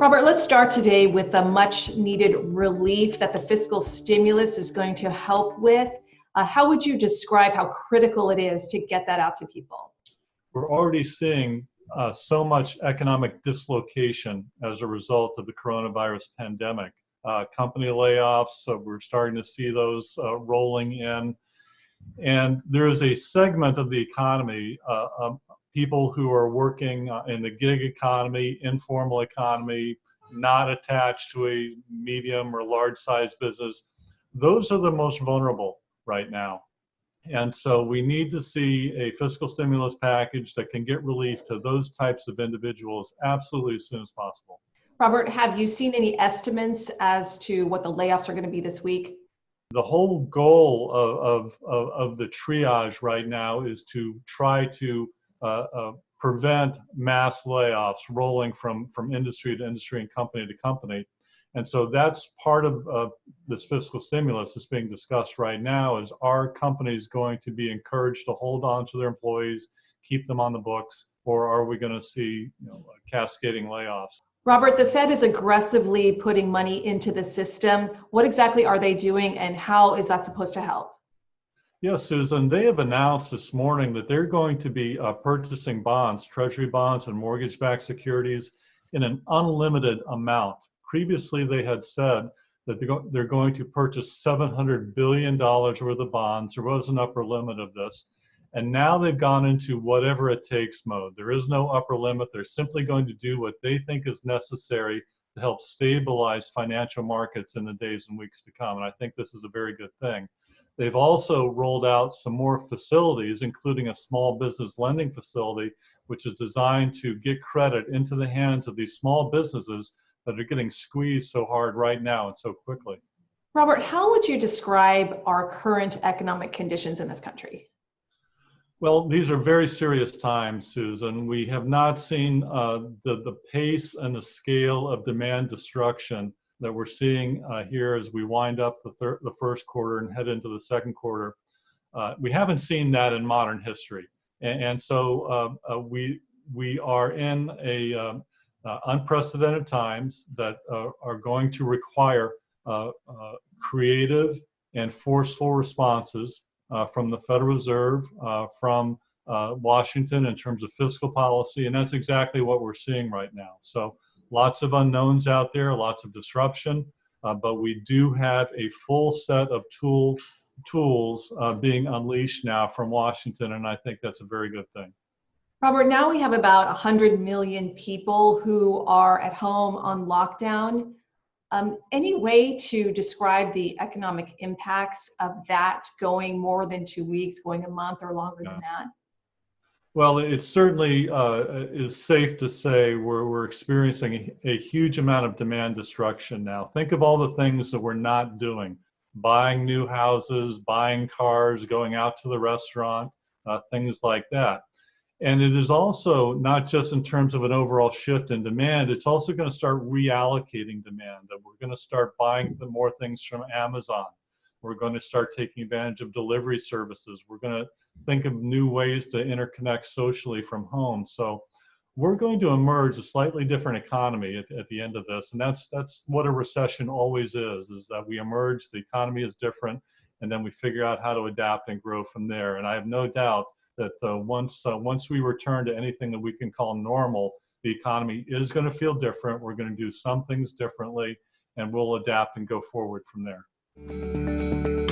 Robert, let's start today with the much needed relief that the fiscal stimulus is going to help with. How would you describe how critical it is to get that out to people? We're already seeing so much economic dislocation as a result of the coronavirus pandemic. Company layoffs, we're starting to see those rolling in. And there is a segment of the economy, people who are working in the gig economy, informal economy, not attached to a medium or large size business. Those are the most vulnerable right now. And so we need to see a fiscal stimulus package that can get relief to those types of individuals absolutely as soon as possible. Robert, have you seen any estimates as to what the layoffs are going to be this week? The whole goal of the triage right now is to try to prevent mass layoffs rolling from industry to industry and company to company. And so that's part of this fiscal stimulus that's being discussed right now. Is, are companies going to be encouraged to hold on to their employees, keep them on the books, or are we going to see cascading layoffs? Robert, the Fed is aggressively putting money into the system. What exactly are they doing, and how is that supposed to help? Yes, Susan, they have announced this morning that they're going to be purchasing bonds, treasury bonds and mortgage-backed securities in an unlimited amount. Previously, they had said that they're going to purchase $700 billion worth of bonds. There was an upper limit of this. And now they've gone into whatever it takes mode. There is no upper limit. They're simply going to do what they think is necessary to help stabilize financial markets in the days and weeks to come. And I think this is a very good thing. They've also rolled out some more facilities, including a small business lending facility, which is designed to get credit into the hands of these small businesses that are getting squeezed so hard right now and so quickly. Robert, how would you describe our current economic conditions in this country? Well, these are very serious times, Susan. We have not seen the pace and the scale of demand destruction that we're seeing here as we wind up the first quarter and head into the second quarter. We haven't seen that in modern history. And so we are in a unprecedented times that are going to require creative and forceful responses from the Federal Reserve, from Washington in terms of fiscal policy, and that's exactly what we're seeing right now. So lots of unknowns out there, lots of disruption, but we do have a full set of tools being unleashed now from Washington, and I think that's a very good thing. Robert, now we have about 100 million people who are at home on lockdown. Any way to describe the economic impacts of that going more than 2 weeks, going a month or longer than that? Well, it certainly is safe to say we're experiencing a huge amount of demand destruction now. Think of all the things that we're not doing: buying new houses, buying cars, going out to the restaurant, things like that. And it is also not just in terms of an overall shift in demand, it's also going to start reallocating demand, that we're going to start buying more things from Amazon. We're going to start taking advantage of delivery services. We're going to think of new ways to interconnect socially from home. So we're going to emerge a slightly different economy at the end of this. And that's what a recession always is that we emerge, the economy is different, and then we figure out how to adapt and grow from there. And I have no doubt that once we return to anything that we can call normal, the economy is going to feel different. We're going to do some things differently, and we'll adapt and go forward from there.